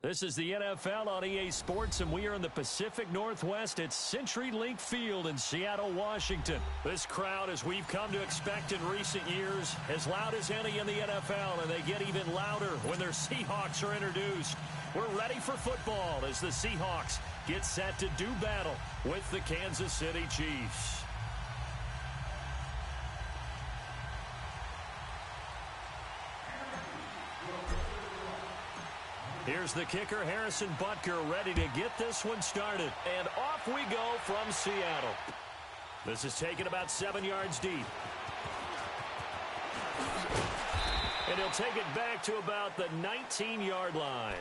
This is the NFL on EA Sports, and we are in the Pacific Northwest at CenturyLink Field in Seattle, Washington. This crowd, as we've come to expect in recent years, as loud as any in the NFL, and they get even louder when their Seahawks are introduced. We're ready for football as the Seahawks get set to do battle with the Kansas City Chiefs. Here's the kicker, Harrison Butker, ready to get this one started. And off we go from Seattle. This is taken about 7 yards deep. And he'll take it back to about the 19-yard line.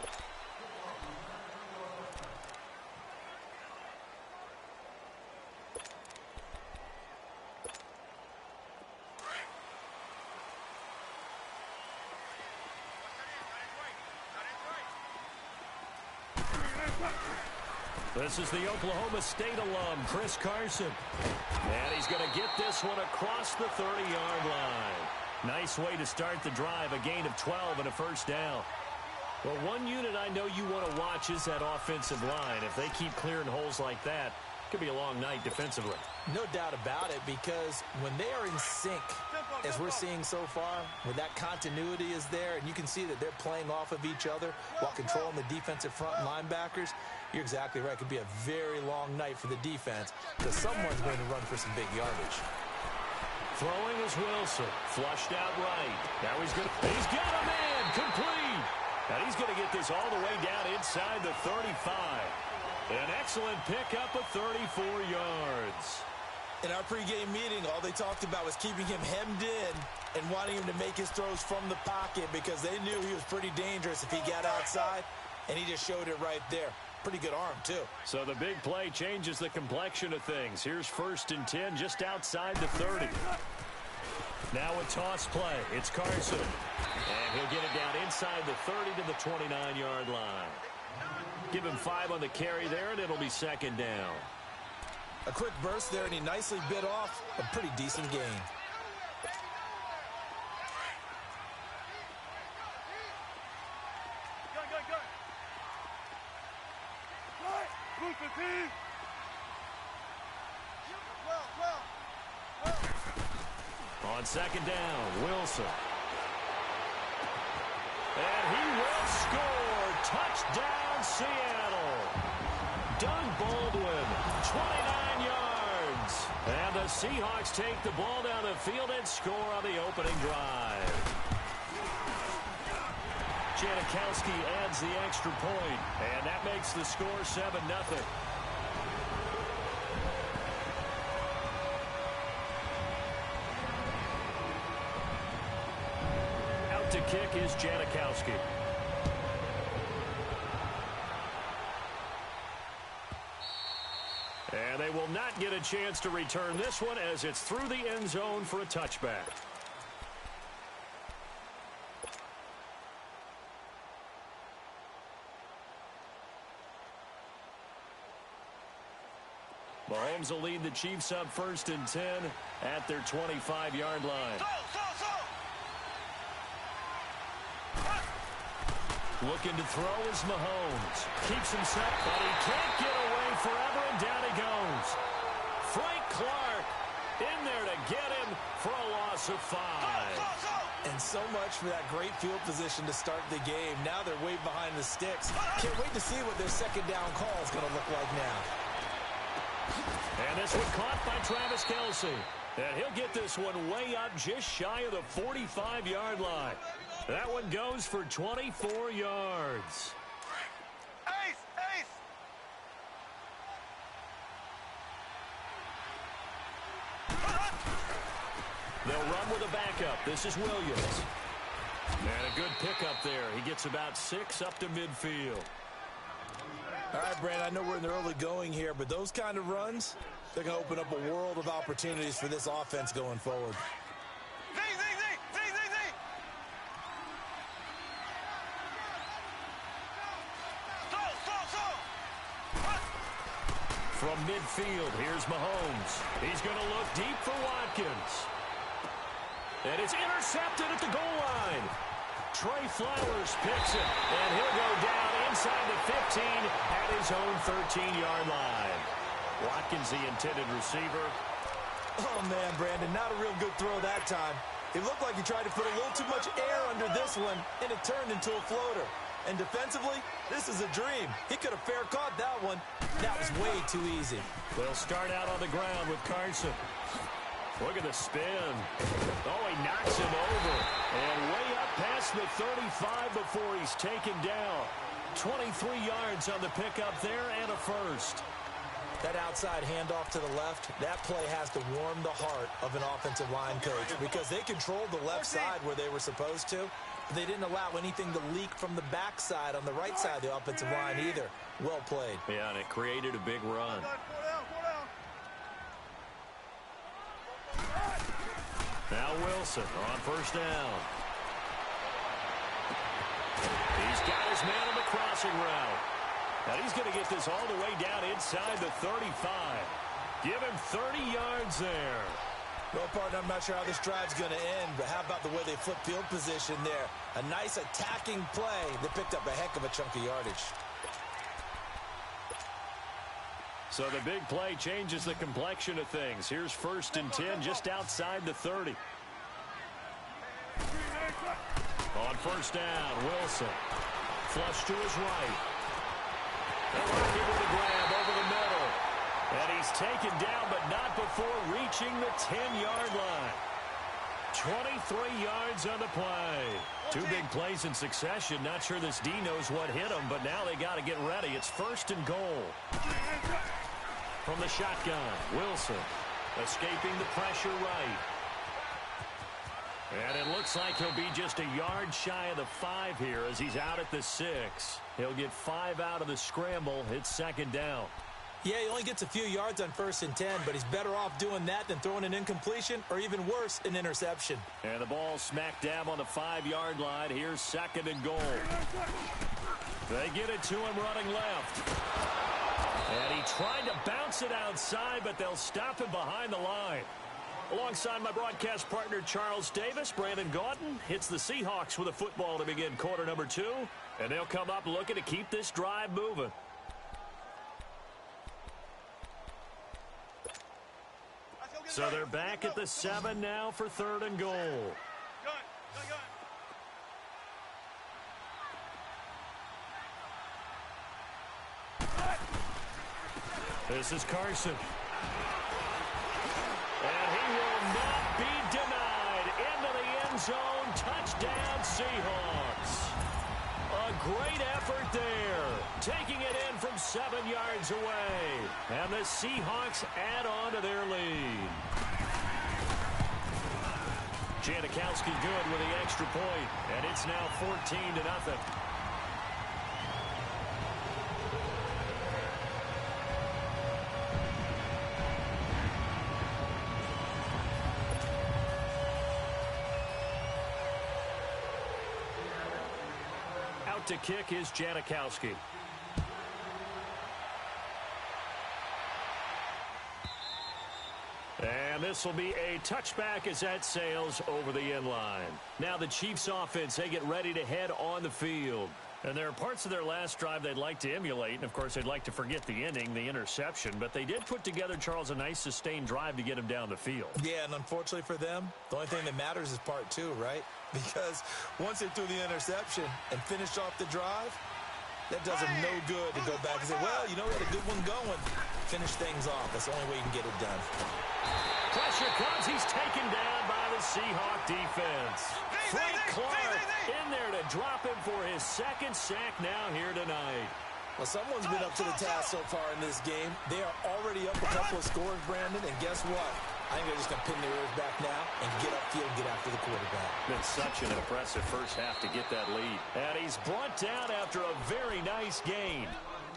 This is the Oklahoma State alum, Chris Carson. And he's going to get this one across the 30-yard line. Nice way to start the drive, a gain of 12 and a first down. Well, one unit I know you want to watch is that offensive line. If they keep clearing holes like that, it could be a long night defensively. No doubt about it, because when they are in sync, as we're seeing so far, when that continuity is there, and you can see that they're playing off of each other while controlling the defensive front linebackers, you're exactly right. It could be a very long night for the defense because someone's going to run for some big yardage. Throwing is Wilson. Flushed out right. Now he's got a man. Complete. And he's going to get this all the way down inside the 35. An excellent pickup of 34 yards. In our pregame meeting, all they talked about was keeping him hemmed in and wanting him to make his throws from the pocket because they knew he was pretty dangerous if he got outside, and he just showed it right there. Pretty good arm, too. So the big play changes the complexion of things. Here's 1st and 10 just outside the 30. Now a toss play. It's Carson. And he'll get it down inside the 30 to the 29-yard line. Give him 5 on the carry there, and it'll be 2nd down. A quick burst there, and he nicely bit off a pretty decent gain. On 2nd down, Wilson. And he will score. Touchdown, Seattle. Doug Baldwin, 29 yards. And the Seahawks take the ball down the field and score on the opening drive. Janikowski adds the extra point, and that makes the score 7-0. Out to kick is Janikowski. And they will not get a chance to return this one as it's through the end zone for a touchback. Mahomes will lead the Chiefs up 1st and 10 at their 25-yard line. Looking to throw is Mahomes. Keeps himself, but he can't get away forever, and down he goes. Frank Clark in there to get him for a loss of 5. And so much for that great field position to start the game. Now they're way behind the sticks. Can't wait to see what their 2nd down call is going to look like now. And this one caught by Travis Kelce. And he'll get this one way up just shy of the 45-yard line. That one goes for 24 yards. They'll run with a backup. This is Williams. And a good pickup there. He gets about 6 up to midfield. All right, Brandon, I know we're in the early going here, but those kind of runs, they're going to open up a world of opportunities for this offense going forward. From midfield, here's Mahomes. He's going to look deep for Watkins. And it's intercepted at the goal line. Trey Flowers picks it, and he'll go down inside at his own 13-yard line. Watkins, the intended receiver. Oh, man, Brandon, not a real good throw that time. It looked like he tried to put a little too much air under this one, and it turned into a floater. And defensively, this is a dream. He could have fair caught that one. That was way too easy. They'll start out on the ground with Carson. Look at the spin. Oh, he knocks him over. And way up past the 35 before he's taken down. 23 yards on the pickup there and a first. That outside handoff to the left, that play has to warm the heart of an offensive line coach because they controlled the left side where they were supposed to. But they didn't allow anything to leak from the backside on the right side of the offensive line either. Well played. Yeah, and it created a big run. Now Wilson on first down. He's got his man on the crossing route. And he's going to get this all the way down inside the 35. Give him 30 yards there. Well, partner, I'm not sure how this drive's going to end, but how about the way they flip field position there? A nice attacking play that picked up a heck of a chunk of yardage. So the big play changes the complexion of things. Here's 1st and 10 just outside the 30. On first down, Wilson. Flush to his right. They'll lock him with a grab over the middle. And he's taken down, but not before reaching the 10-yard line. 23 yards on the play. 2 big plays in succession. Not sure this D knows what hit him, but now they got to get ready. It's 1st and goal. From the shotgun, Wilson escaping the pressure right. And it looks like he'll be just a yard shy of the 5 here as he's out at the 6. He'll get 5 out of the scramble. It's 2nd down. Yeah, he only gets a few yards on 1st and 10, but he's better off doing that than throwing an incompletion or even worse, an interception. And the ball smack dab on the 5-yard line. Here's 2nd and goal. They get it to him running left. And he tried to bounce it outside, but they'll stop him behind the line. Alongside my broadcast partner, Charles Davis, Brandon Gaudin hits the Seahawks with a football to begin quarter number 2. And they'll come up looking to keep this drive moving. So they're back at the 7 now for 3rd and goal. This is Carson. And he will not be denied. Into the end zone. Touchdown, Seahawks. A great effort there. Taking it in from 7 yards away. And the Seahawks add on to their lead. Janikowski good with the extra point. And it's now 14-0. To kick is Janikowski. And this will be a touchback as that sails over the end line. Now the Chiefs offense, they get ready to head on the field. And there are parts of their last drive they'd like to emulate. And, of course, they'd like to forget the ending, the interception. But they did put together, Charles, a nice sustained drive to get him down the field. Yeah, and unfortunately for them, the only thing that matters is part 2, right? Because once they threw the interception and finished off the drive, that does them no good to go back and say, well, you know, we had a good one going. Finish things off. That's the only way you can get it done. Pressure comes. He's taken down by the Seahawk defense. Frank Clark in there to drop him for his 2nd sack now here tonight. Well, someone's been up to the task so far in this game. They are already up a couple of scores, Brandon, and guess what? I think they're just going to pin their ears back now and get upfield and get after the quarterback. Been such an impressive first half to get that lead. And he's brought down after a very nice gain.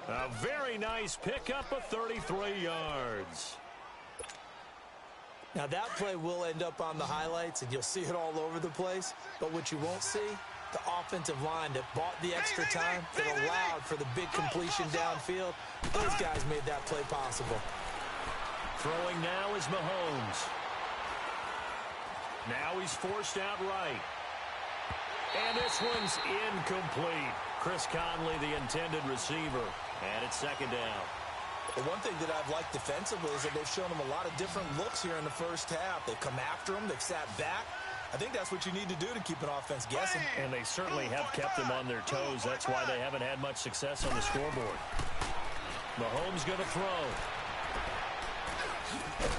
A very nice pickup of 33 yards. Now, that play will end up on the highlights, and you'll see it all over the place. But what you won't see, the offensive line that bought the extra time, that allowed for the big completion downfield. Those guys made that play possible. Throwing now is Mahomes. Now he's forced out right. And this one's incomplete. Chris Conley, the intended receiver. And it's second down. The one thing that I've liked defensively is that they've shown him a lot of different looks here in the first half. They've come after him. They've sat back. I think that's what you need to do to keep an offense guessing. And they certainly have kept them on their toes. That's why they haven't had much success on the scoreboard. Mahomes going to throw.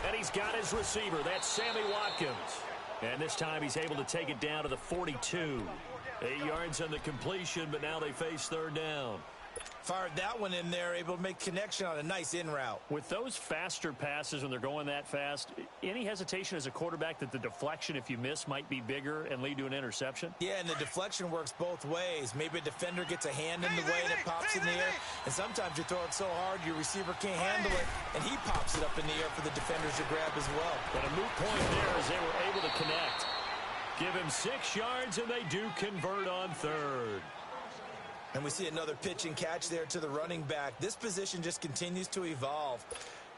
And he's got his receiver. That's Sammy Watkins. And this time he's able to take it down to the 42. 8 yards on the completion, but now they face third down. Fired that one in there, able to make connection on a nice in route. With those faster passes when they're going that fast, any hesitation as a quarterback that the deflection, if you miss, might be bigger and lead to an interception? Yeah, and the deflection works both ways. Maybe a defender gets a hand in the way and it pops in the air. And sometimes you throw it so hard your receiver can't handle it, and he pops it up in the air for the defenders to grab as well. But a moot point there as they were able to connect. Give him 6 yards, and they do convert on third. And we see another pitch and catch there to the running back. This position just continues to evolve.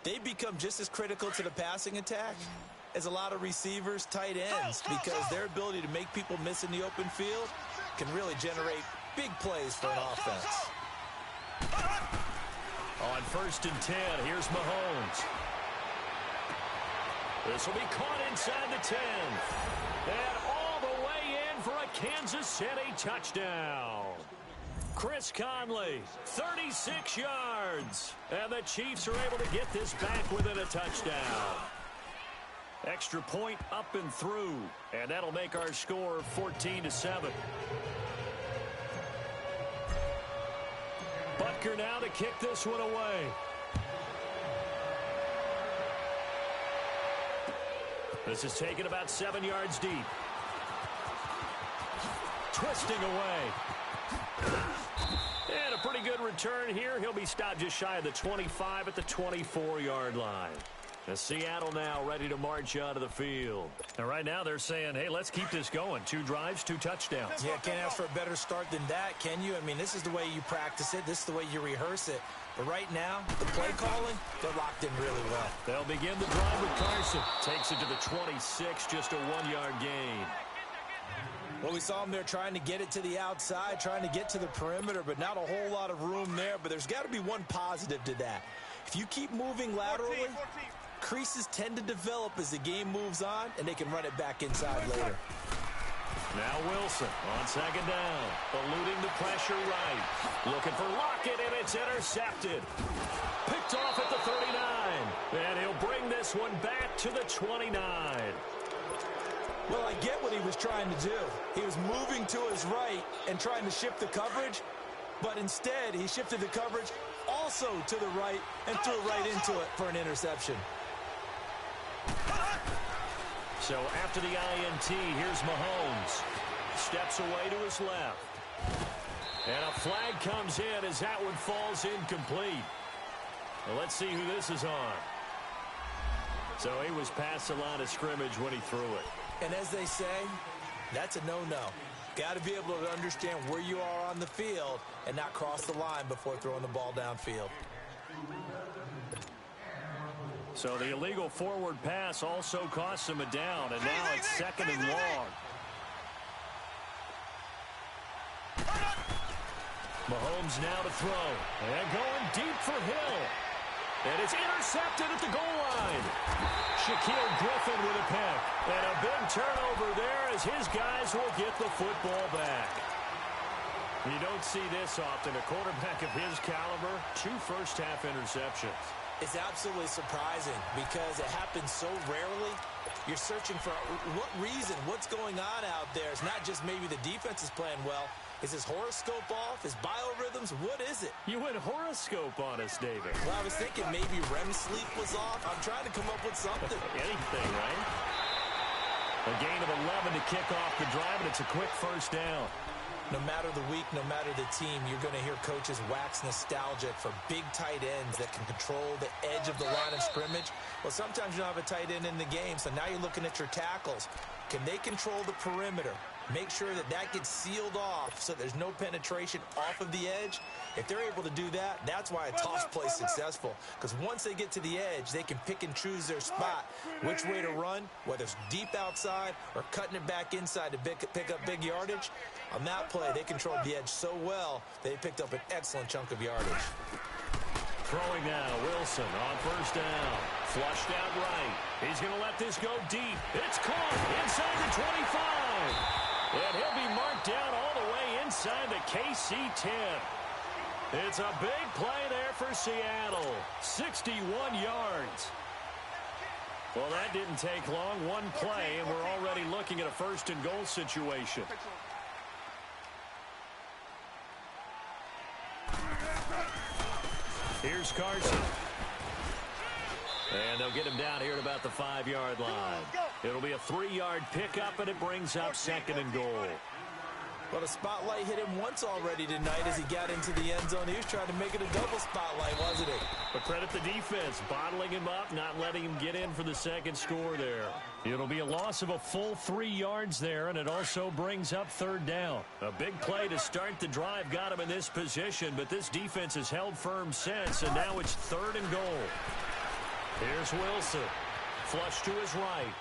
They become just as critical to the passing attack as a lot of receivers, tight ends, because their ability to make people miss in the open field can really generate big plays for an offense. On 1st and 10, here's Mahomes. This will be caught inside the 10. And all the way in for a Kansas City touchdown. Chris Conley, 36 yards. And the Chiefs are able to get this back within a touchdown. Extra point up and through. And that'll make our score 14-7. Butker now to kick this one away. This is taken about 7 yards deep. Twisting away. And a pretty good return here. He'll be stopped just shy of the 25 at the 24-yard line. The Seattle now ready to march out of the field. And right now they're saying, hey, let's keep this going. 2 drives, 2 touchdowns. Yeah, can't ask for a better start than that, can you? I mean, this is the way you practice it. This is the way you rehearse it. But right now, the play calling, they're locked in really well. They'll begin the drive with Carson. Takes it to the 26, just a 1-yard gain. Well, we saw him there trying to get it to the outside, trying to get to the perimeter, but not a whole lot of room there. But there's got to be one positive to that. If you keep moving laterally, creases tend to develop as the game moves on, and they can run it back inside later. Now Wilson on 2nd down, eluding the pressure right. Looking for Lockett, and it's intercepted. Picked off at the 39, and he'll bring this one back to the 29. Well, I get what he was trying to do. He was moving to his right and trying to shift the coverage, but instead he shifted the coverage also to the right and threw right into it for an interception. So after the INT, here's Mahomes. Steps away to his left. And a flag comes in as that one falls incomplete. Well, let's see who this is on. So he was past the line of scrimmage when he threw it. And as they say, that's a no-no. Got to be able to understand where you are on the field and not cross the line before throwing the ball downfield. So the illegal forward pass also cost him a down, and now it's 2nd and long. Mahomes now to throw. And going deep for Hill. And it's intercepted at the goal line. Shaquille Griffin with a pick. And a big turnover there as his guys will get the football back. You don't see this often. A quarterback of his caliber, 2 first-half interceptions. It's absolutely surprising because it happens so rarely. You're searching for what reason, what's going on out there. It's not just maybe the defense is playing well. Is his horoscope off? His biorhythms? What is it? You went horoscope on us, David. Well, I was thinking maybe REM sleep was off. I'm trying to come up with something. Anything, right? A gain of 11 to kick off the drive, and it's a quick first down. No matter the week, no matter the team, you're going to hear coaches wax nostalgic for big tight ends that can control the edge of the line of scrimmage. Well, sometimes you don't have a tight end in the game, so now you're looking at your tackles. Can they control the perimeter? Make sure that that gets sealed off so there's no penetration off of the edge. If they're able to do that, that's why a toss play is successful. Because once they get to the edge, they can pick and choose their spot, which way to run, whether it's deep outside or cutting it back inside to pick up big yardage. On that play, they controlled the edge so well, they picked up an excellent chunk of yardage. Throwing now, Wilson on first down. Flushed out right. He's going to let this go deep. It's caught inside the 25. And he'll be marked down all the way inside the KC 10. It's a big play there for Seattle. 61 yards. Well, that didn't take long. One play, and we're already looking at a first and goal situation. Here's Carson. And they'll get him down here at about the 5-yard line. It'll be a 3-yard pickup, and it brings up second and goal. Well, the spotlight hit him once already tonight as he got into the end zone. He was trying to make it a double spotlight, wasn't he? But credit the defense, bottling him up, not letting him get in for the second score there. It'll be a loss of a full 3 yards there, and it also brings up third down. A big play to start the drive got him in this position, but this defense has held firm since, and now it's third and goal. Here's Wilson. Flush to his right.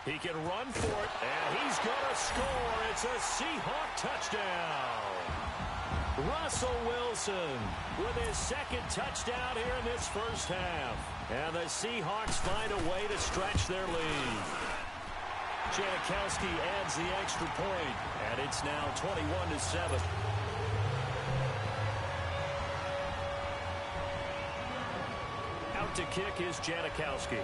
He can run for it, and he's going to score. It's a Seahawk touchdown. Russell Wilson with his second touchdown here in this first half. And the Seahawks find a way to stretch their lead. Janikowski adds the extra point, and it's now 21-7. Out to kick is Janikowski.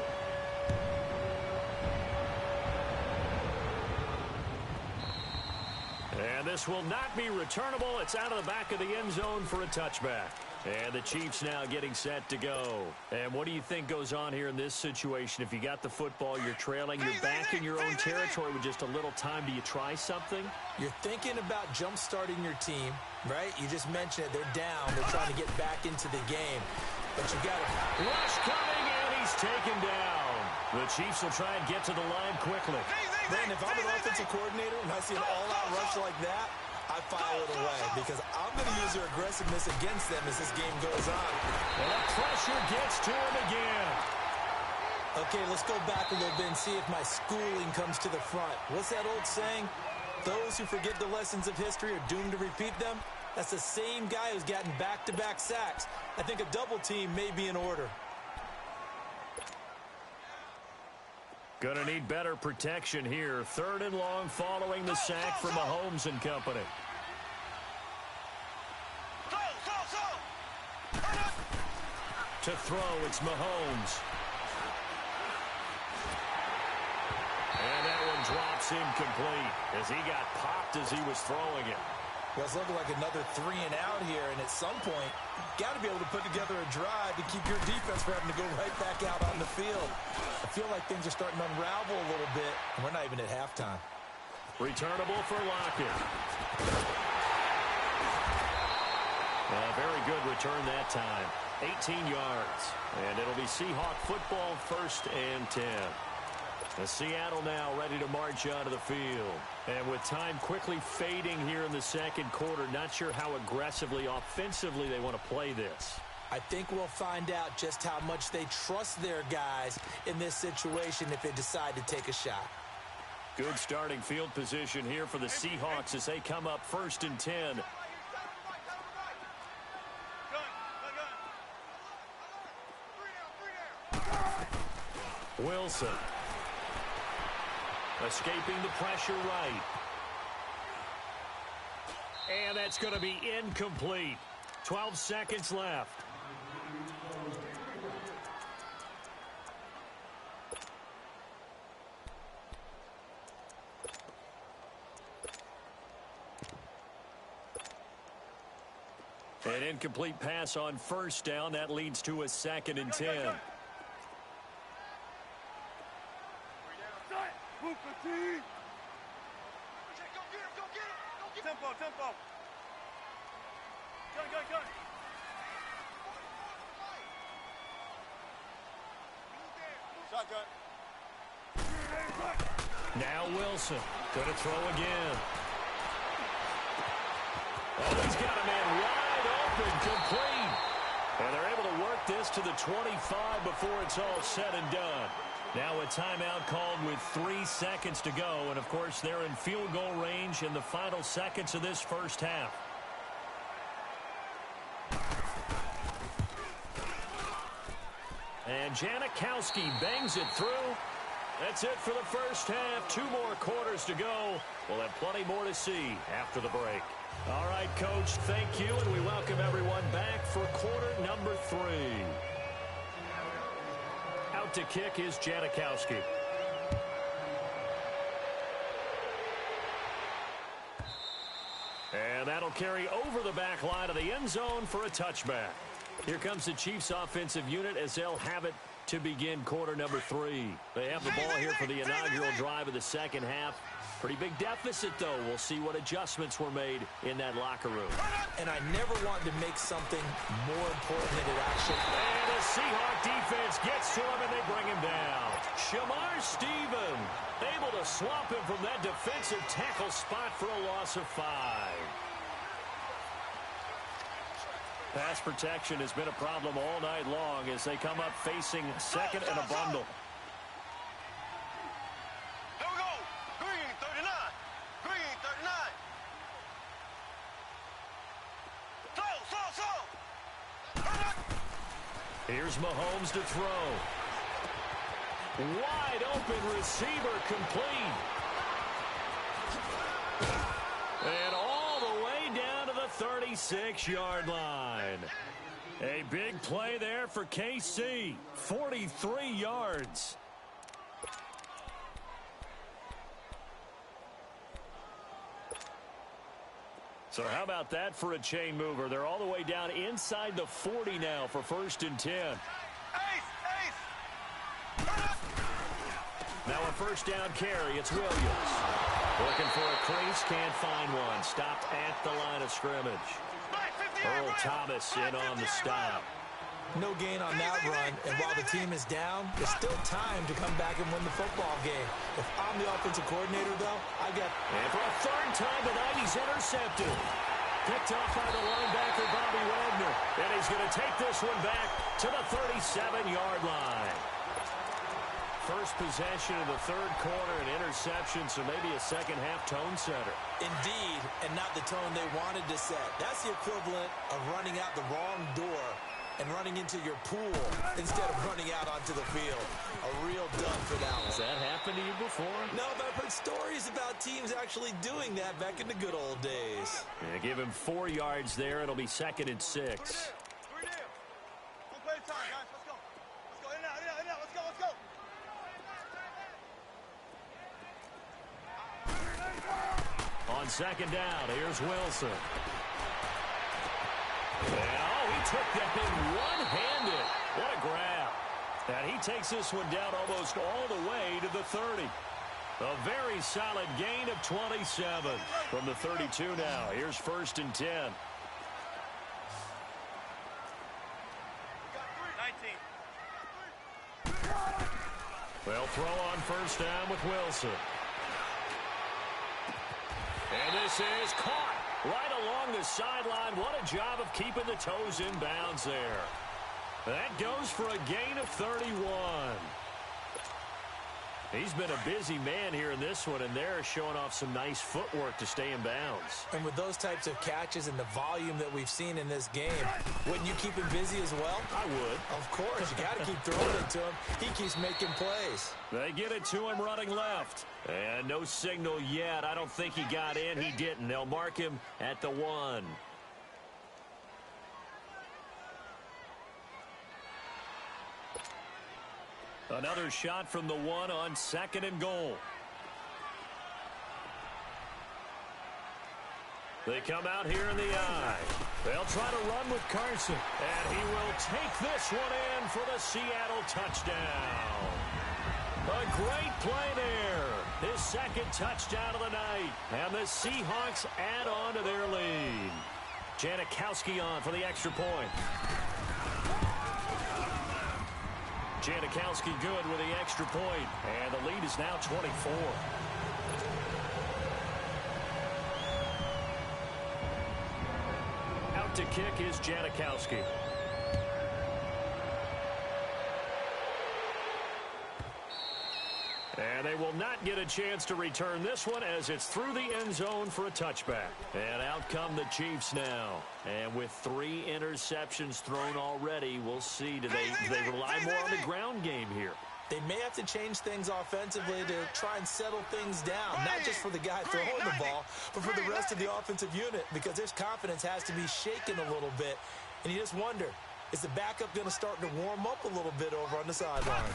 And this will not be returnable. It's out of the back of the end zone for a touchback. And the Chiefs now getting set to go. And what do you think goes on here in this situation? If you got the football, you're trailing, you're back in your own territory with just a little time. Do you try something? You're thinking about jump-starting your team, right? You just mentioned it. They're down. They're trying to get back into the game. But you got to... Rush coming, and he's taken down. The Chiefs will try and get to the line quickly. Brandon, if I'm an offensive coordinator and I see an all-out rush like that, I file it away because I'm going to use their aggressiveness against them as this game goes on. And the pressure gets to him again. Okay, let's go back a little bit and see if my schooling comes to the front. What's that old saying? Those who forget the lessons of history are doomed to repeat them. That's the same guy who's gotten back-to-back sacks. I think a double team may be in order. Gonna need better protection here. Third and long following the sack from Mahomes and company. To throw, it's Mahomes. And that one drops incomplete as he got popped as he was throwing it. Well, it's looking like another 3 and out here, and at some point, you've got to be able to put together a drive to keep your defense from having to go right back out on the field. I feel like things are starting to unravel a little bit, and we're not even at halftime. Returnable for Lockett. A very good return that time. 18 yards. And it'll be Seahawk football, 1st and 10. Seattle now ready to march onto the field. And with time quickly fading here in the second quarter, not sure how aggressively, offensively they want to play this. I think we'll find out just how much they trust their guys in this situation if they decide to take a shot. Good starting field position here for the Seahawks as they come up 1st and 10. Wilson. Escaping the pressure right. And that's going to be incomplete. 12 seconds left. An incomplete pass on 1st down. That leads to a 2nd and 10. Tempo. Go. Shotgun. Now Wilson going to throw again. Oh, he's got a man wide open, complete. And they're able to work this to the 25 before it's all said and done. Now a timeout called with 3 seconds to go. And, of course, they're in field goal range in the final seconds of this first half. And Janikowski bangs it through. That's it for the first half. 2 more quarters to go. We'll have plenty more to see after the break. All right, Coach, thank you, and we welcome everyone back for quarter number 3. Out to kick is Janikowski. And that'll carry over the back line of the end zone for a touchback. Here comes the Chiefs offensive unit as they'll have it to begin quarter number 3. They have the ball here for the inaugural drive of the second half. Pretty big deficit, though. We'll see what adjustments were made in that locker room. And I never want to make something more important than it actually is. And the Seahawk defense gets to him, and they bring him down. Shamar Stephen able to swamp him from that defensive tackle spot for a loss of 5. Pass protection has been a problem all night long as they come up facing second and a bundle. Here we go. Green, 39. Green, 39. Slow. Here's Mahomes to throw. Wide open receiver complete. And all the way down to the 36-yard line. A big play there for KC. 43 yards. So how about that for a chain mover? They're all the way down inside the 40 now for 1st and 10. Now a first down carry. It's Williams. Looking for a crease. Can't find one. Stopped at the line of scrimmage. Earl Thomas in on the stop. No gain on that run, and while the team is down, there's still time to come back and win the football game. If I'm the offensive coordinator, though, I got... And for a 3rd time tonight, he's intercepted. Picked off by the linebacker, Bobby Wagner. And he's going to take this one back to the 37-yard line. First possession of the 3rd quarter, an interception, so maybe a second-half tone setter. Indeed, and not the tone they wanted to set. That's the equivalent of running out the wrong door and running into your pool instead of running out onto the field. A real dud for that one. Has that happened to you before? No, but I've heard stories about teams actually doing that back in the good old days. Yeah, give him 4 yards there. It'll be 2nd and 6. 3 down. 1 play at a time, guys. Let's go. Let's go. In and out. Let's go. On 2nd down, here's Wilson. And, he took that thing one-handed. What a grab. And he takes this one down almost all the way to the 30. A very solid gain of 27 from the 32 now. Here's 1st and 10. 19. They'll throw on 1st down with Wilson. And this is caught right along the sideline. What a job of keeping the toes in bounds there. That goes for a gain of 31. He's been a busy man here in this one, and they're showing off some nice footwork to stay in bounds. And with those types of catches and the volume that we've seen in this game, wouldn't you keep him busy as well? I would. Of course. You got to keep throwing it to him. He keeps making plays. They get it to him running left. And no signal yet. I don't think he got in. He didn't. They'll mark him at the 1. Another shot from the 1 on 2nd and goal. They come out here in the eye. They'll try to run with Carson. And he will take this one in for the Seattle touchdown. A great play there. His 2nd touchdown of the night. And the Seahawks add on to their lead. Janikowski on for the extra point. Janikowski good with the extra point. And the lead is now 24. to kick is Janikowski. And they will not get a chance to return this one as it's through the end zone for a touchback. And out come the Chiefs now. And with 3 interceptions thrown already, we'll see. Do they rely more on the ground game here? They may have to change things offensively to try and settle things down, not just for the guy throwing the ball, but for the rest of the offensive unit, because their confidence has to be shaken a little bit. And you just wonder, is the backup going to start to warm up a little bit over on the sideline?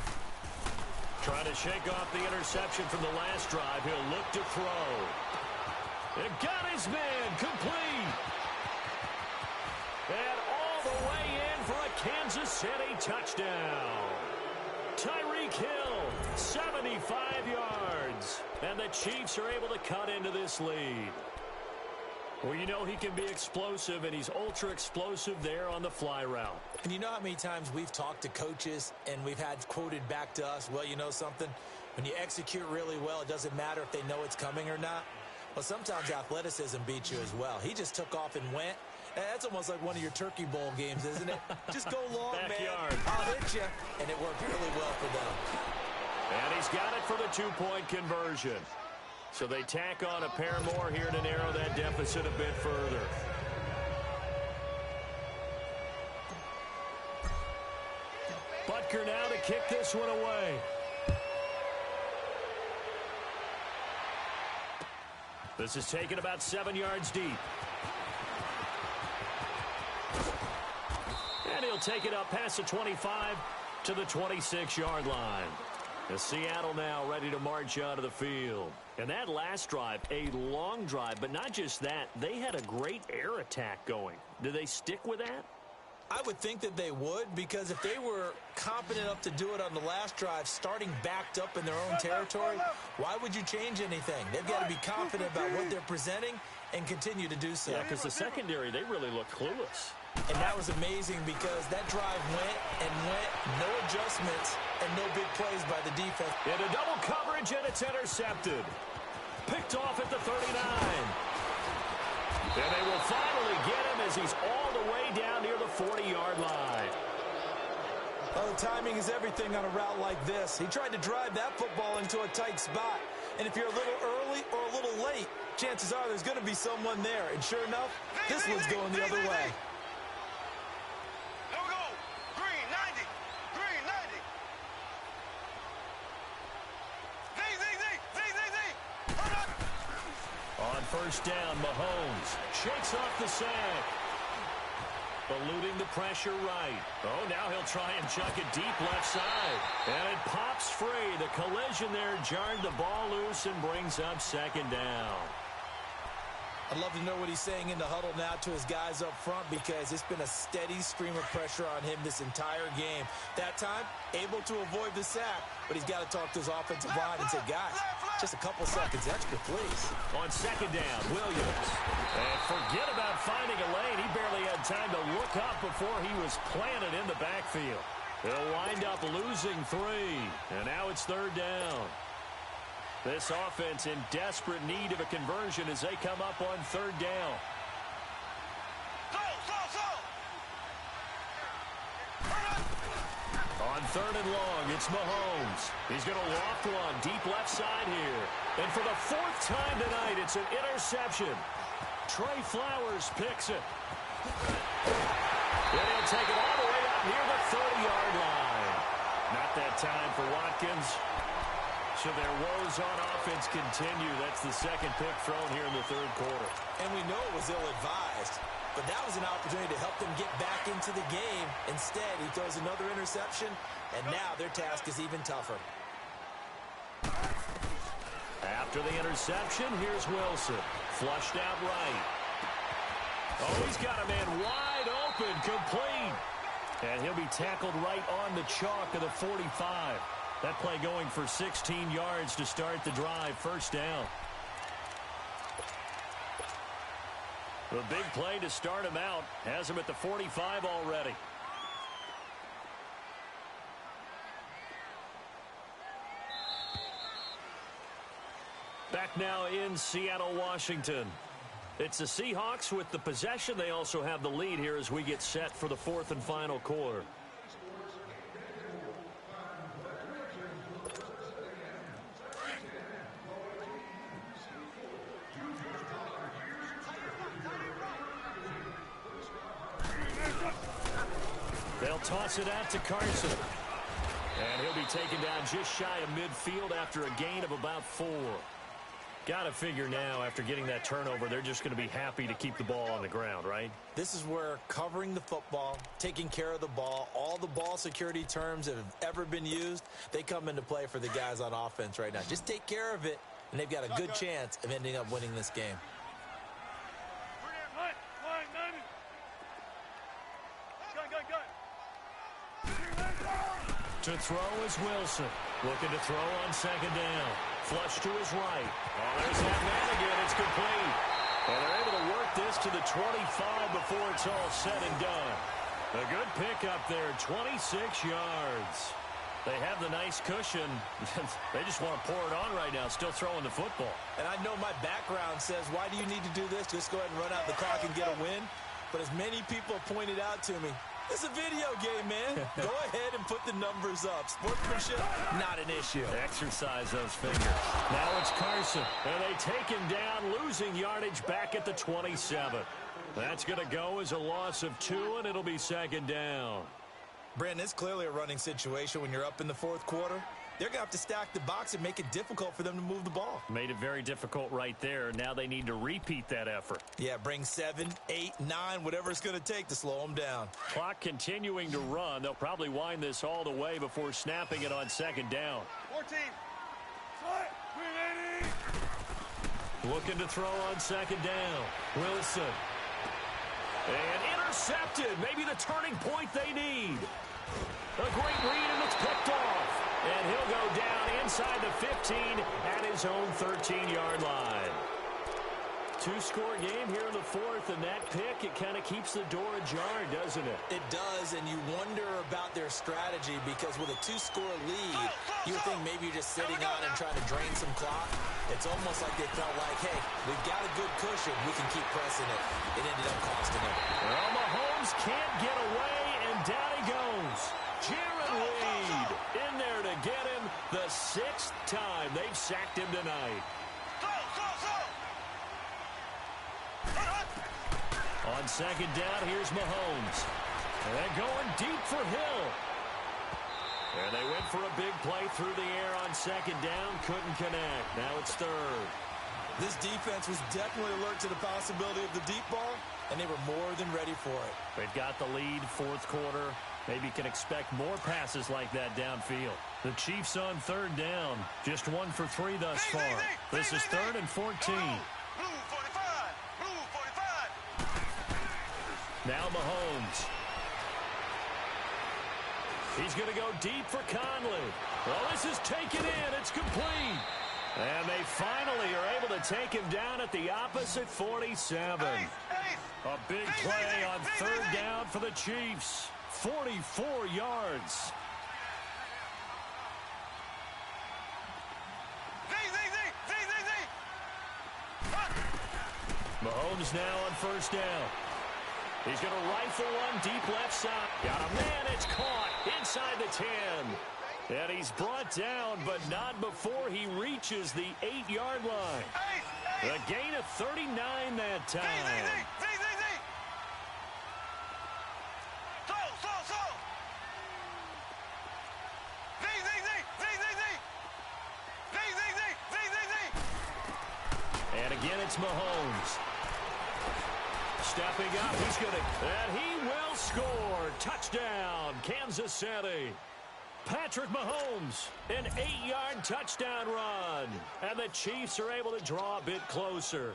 Trying to shake off the interception from the last drive. He'll look to throw. It got his man complete. And all the way in for a Kansas City touchdown. Tyreek Hill, 75 yards. And the Chiefs are able to cut into this lead. Well, you know he can be explosive, and he's ultra-explosive there on the fly route. And you know how many times we've talked to coaches and we've had quoted back to us, well, you know something? When you execute really well, it doesn't matter if they know it's coming or not. Well, sometimes athleticism beats you as well. He just took off and went. That's almost like one of your Turkey Bowl games, isn't it? Just go long, Backyard. man. I'll hit you. And it worked really well for them. And he's got it for the 2-point conversion. So they tack on a pair more here to narrow that deficit a bit further. Butker now to kick this one away. This is taken about 7 yards deep. And he'll take it up past the 25 to the 26-yard line. The Seattle now ready to march out of the field. And that last drive, a long drive, but not just that. They had a great air attack going. Do they stick with that? I would think that they would, because if they were confident enough to do it on the last drive, starting backed up in their own territory, why would you change anything? They've got to be confident about what they're presenting and continue to do so. Yeah, because the secondary, they really look clueless. And that was amazing because that drive went and went, no adjustments, and no big plays by the defense. Into double coverage, and it's intercepted. Picked off at the 39. And they will finally get him as he's all the way down near the 40-yard line. Oh, timing is everything on a route like this. He tried to drive that football into a tight spot. And if you're a little early or a little late, chances are there's going to be someone there. And sure enough, this one's going the other way. First down, Mahomes shakes off the sack. Eluding the pressure right. Oh, now he'll try and chuck it deep left side. And it pops free. The collision there jarred the ball loose and brings up second down. I'd love to know what he's saying in the huddle now to his guys up front, because it's been a steady stream of pressure on him this entire game. That time, able to avoid the sack, but he's got to talk to his offensive line and say, guys, just a couple seconds extra, please. On second down, Williams. And forget about finding a lane. He barely had time to look up before he was planted in the backfield. He'll wind up losing 3. And now it's third down. This offense in desperate need of a conversion as they come up on third down. On third and long, it's Mahomes. He's going to loft one deep left side here. And for the 4th time tonight, it's an interception. Trey Flowers picks it. And he'll take it all the way up near the 30-yard line. Not that time for Watkins. So their woes on offense continue. That's the second pick thrown here in the third quarter. And we know it was ill-advised, but that was an opportunity to help them get back into the game. Instead, he throws another interception, and now their task is even tougher. After the interception, here's Wilson. Flushed out right. Oh, he's got a man wide open, complete. And he'll be tackled right on the chalk of the 45. That play going for 16 yards to start the drive. First down. The big play to start him out has him at the 45 already. Back now in Seattle, Washington. It's the Seahawks with the possession. They also have the lead here as we get set for the fourth and final quarter. They'll toss it out to Carson. And he'll be taken down just shy of midfield after a gain of about 4. Got to figure now, after getting that turnover, they're just going to be happy to keep the ball on the ground, right? This is where covering the football, taking care of the ball, all the ball security terms that have ever been used, they come into play for the guys on offense right now. Just take care of it, and they've got a good chance of ending up winning this game. To throw is Wilson. Looking to throw on second down. Flush to his right. Oh, there's that man again. It's complete. And they're able to work this to the 25 before it's all said and done. A good pickup there, 26 yards. They have the nice cushion. They just want to pour it on right now, still throwing the football. And I know my background says, why do you need to do this? Just go ahead and run out the clock and get a win. But as many people have pointed out to me, it's a video game, man. Go ahead and put the numbers up. Sportsmanship, not an issue. Exercise those fingers. Now it's Carson. And they take him down, losing yardage back at the 27. That's going to go as a loss of 2, and it'll be second down. Brandon, it's clearly a running situation when you're up in the fourth quarter. They're going to have to stack the box and make it difficult for them to move the ball. Made it very difficult right there. Now they need to repeat that effort. Yeah, bring 7, 8, 9, whatever it's going to take to slow them down. Clock continuing to run. They'll probably wind this all the way before snapping it on second down. 14. Looking to throw on second down. Wilson. And intercepted. Maybe the turning point they need. A great read, and it's picked off. And he'll go down inside the 15 at his own 13-yard line. 2-score game here in the fourth, and that pick, it kind of keeps the door ajar, doesn't it? It does, and you wonder about their strategy because with a 2-score lead, you would think maybe you're just sitting on and trying to drain some clock. It's almost like they felt like, hey, we've got a good cushion. We can keep pressing it. It ended up costing them. Well, Mahomes can't get away, and down he goes. Jaron Reed in there to get him the 6th time they've sacked him tonight. On second down, here's Mahomes. And going deep for Hill. And they went for a big play through the air on second down. Couldn't connect. Now it's third. This defense was definitely alert to the possibility of the deep ball, and they were more than ready for it. They've got the lead, fourth quarter. Maybe can expect more passes like that downfield. The Chiefs on third down. Just 1 for 3 thus far. This is 3rd and 14. Now Mahomes. He's going to go deep for Conley. Well, this is taken in. It's complete. And they finally are able to take him down at the opposite 47. A big play on third down for the Chiefs. 44 yards. Mahomes now on first down. He's going to rifle one deep left side. Got a man. It's caught inside the 10. And he's brought down, but not before he reaches the 8-yard line. A gain of 39 that time. And again, it's Mahomes. Stepping up, he's going to, and he will score. Touchdown, Kansas City. Patrick Mahomes, an 8-yard touchdown run. And the Chiefs are able to draw a bit closer.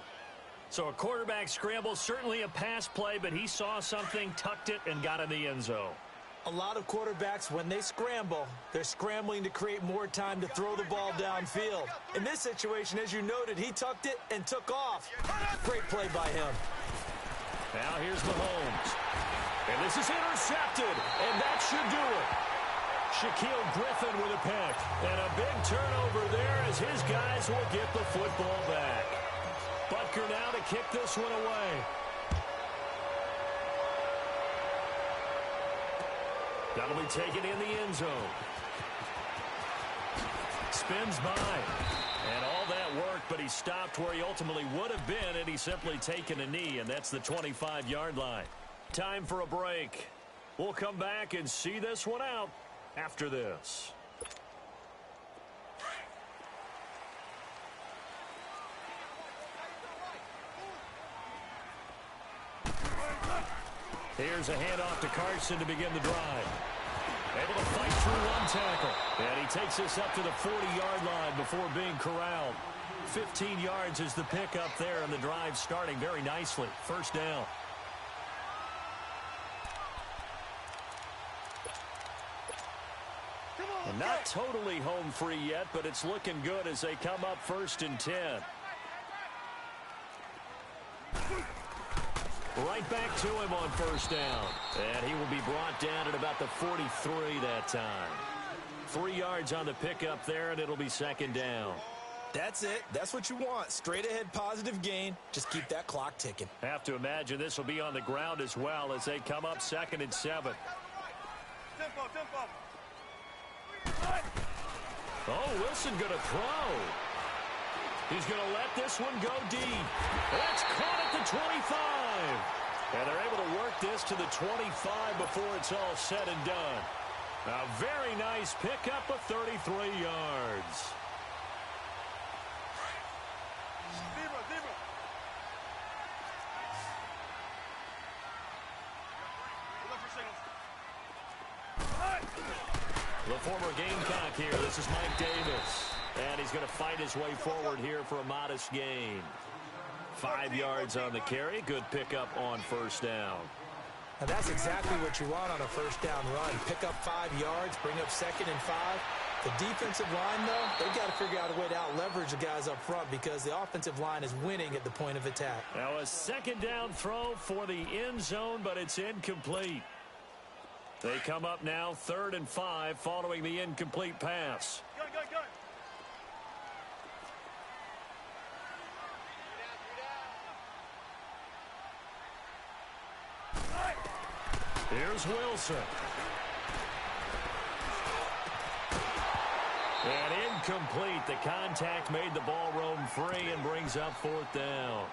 So a quarterback scramble, certainly a pass play, but he saw something, tucked it, and got in the end zone. A lot of quarterbacks, when they scramble, they're scrambling to create more time to throw the ball downfield. In this situation, as you noted, he tucked it and took off. Great play by him. Now here's Mahomes. And this is intercepted, and that should do it. Shaquille Griffin with a pick. And a big turnover there as his guys will get the football back. But kicker now to kick this one away. That'll be taken in the end zone. Spins by. And all that work, but he stopped where he ultimately would have been, and he's simply taken a knee, and that's the 25-yard line. Time for a break. We'll come back and see this one out after this. Here's a handoff to Carson to begin the drive. Able to fight through one tackle. And he takes this up to the 40-yard line before being corralled. 15 yards is the pickup there, and the drive starting very nicely. First down. And not totally home free yet, but it's looking good as they come up 1st and 10. Right back to him on first down. And he will be brought down at about the 43 that time. 3 yards on the pickup there, and it'll be second down. That's it. That's what you want. Straight ahead, positive gain. Just keep that clock ticking. Have to imagine this will be on the ground as well as they come up 2nd and 7. Tempo. Oh, Wilson going to throw. He's going to let this one go deep. That's caught at the 25. And they're able to work this to the 25 before it's all said and done. A very nice pickup of 33 yards. Zebra. Look for signals. The former Gamecock here. This is Mike Davis. And he's going to fight his way forward here for a modest gain. 5 yards on the carry. Good pickup on first down. Now that's exactly what you want on a first down run. Pick up 5 yards, bring up 2nd and 5. The defensive line, though, they've got to figure out a way to out-leverage the guys up front because the offensive line is winning at the point of attack. Now a second down throw for the end zone, but it's incomplete. They come up now 3rd and 5 following the incomplete pass. Go. Here's Wilson. And incomplete. The contact made the ball roam free and brings up 4th down.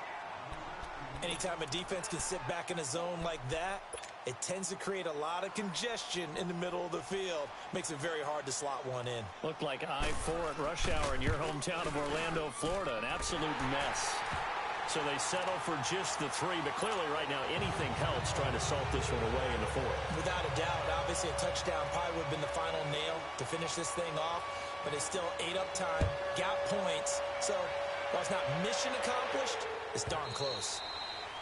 Anytime a defense can sit back in a zone like that, it tends to create a lot of congestion in the middle of the field. Makes it very hard to slot one in. Looked like I-4 at rush hour in your hometown of Orlando, Florida. An absolute mess. So they settle for just the 3, but clearly right now anything helps trying to salt this one away in the 4th. Without a doubt, obviously a touchdown probably would have been the final nail to finish this thing off, but it's still ate up time, got points. So while it's not mission accomplished, it's darn close.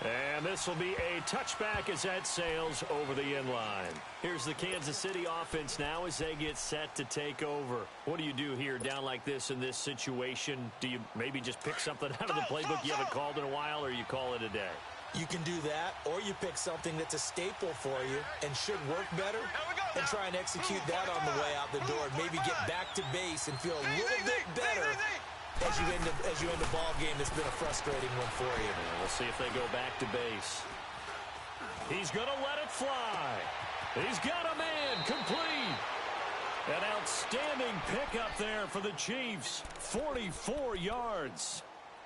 And this will be a touchback as that sails over the end line. Here's the Kansas City offense now as they get set to take over. What do you do here down like this in this situation? Do you maybe just pick something out of the playbook you haven't called in a while, or you call it a day? You can do that, or you pick something that's a staple for you and should work better and try and execute that on the way out the door and maybe get back to base and feel a little bit better as you end the ball game that's been a frustrating one for you. Yeah, we'll see if they go back to base. He's going to let it fly. He's got a man complete. An outstanding pickup there for the Chiefs. 44 yards.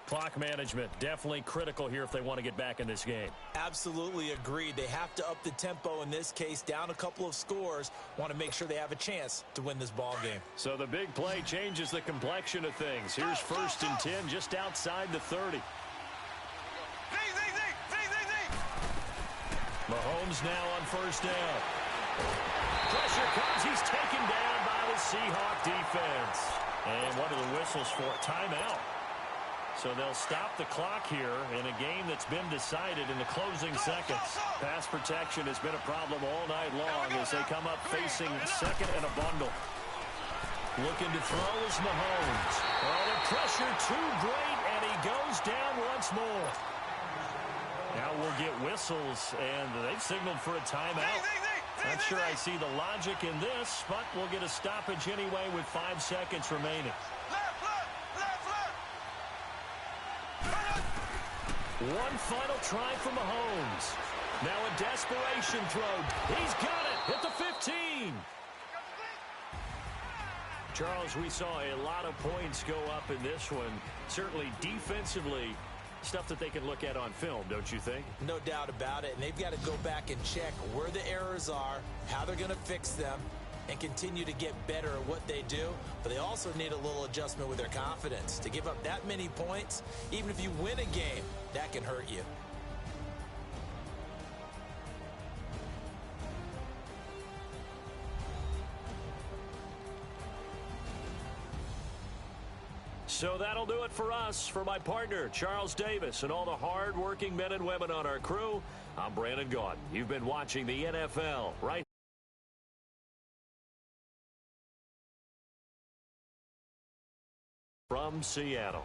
Clock management definitely critical here if they want to get back in this game. Absolutely agreed. They have to up the tempo in this case, down a couple of scores. Want to make sure they have a chance to win this ball game. So the big play changes the complexion of things. Here's 1st and 10 just outside the 30. Mahomes now on first down. Pressure comes. He's taken down by the Seahawk defense. And what are the whistles for? Timeout. So they'll stop the clock here in a game that's been decided in the closing seconds. Pass protection has been a problem all night long as they come up facing 2nd and a bundle. Looking to throw is Mahomes. Oh, the pressure too great, and he goes down once more. Now we'll get whistles, and they've signaled for a timeout. Not sure I see the logic in this, but we'll get a stoppage anyway with 5 seconds remaining. One final try from Mahomes. Now a desperation throw. He's got it at the 15. Charles, we saw a lot of points go up in this one. Certainly defensively, stuff that they can look at on film, don't you think? No doubt about it. And they've got to go back and check where the errors are, how they're going to fix them, and continue to get better at what they do. But they also need a little adjustment with their confidence. To give up that many points, even if you win a game, that can hurt you. So that'll do it for us. For my partner, Charles Davis, and all the hard-working men and women on our crew, I'm Brandon Gaudin. You've been watching the NFL right from Seattle.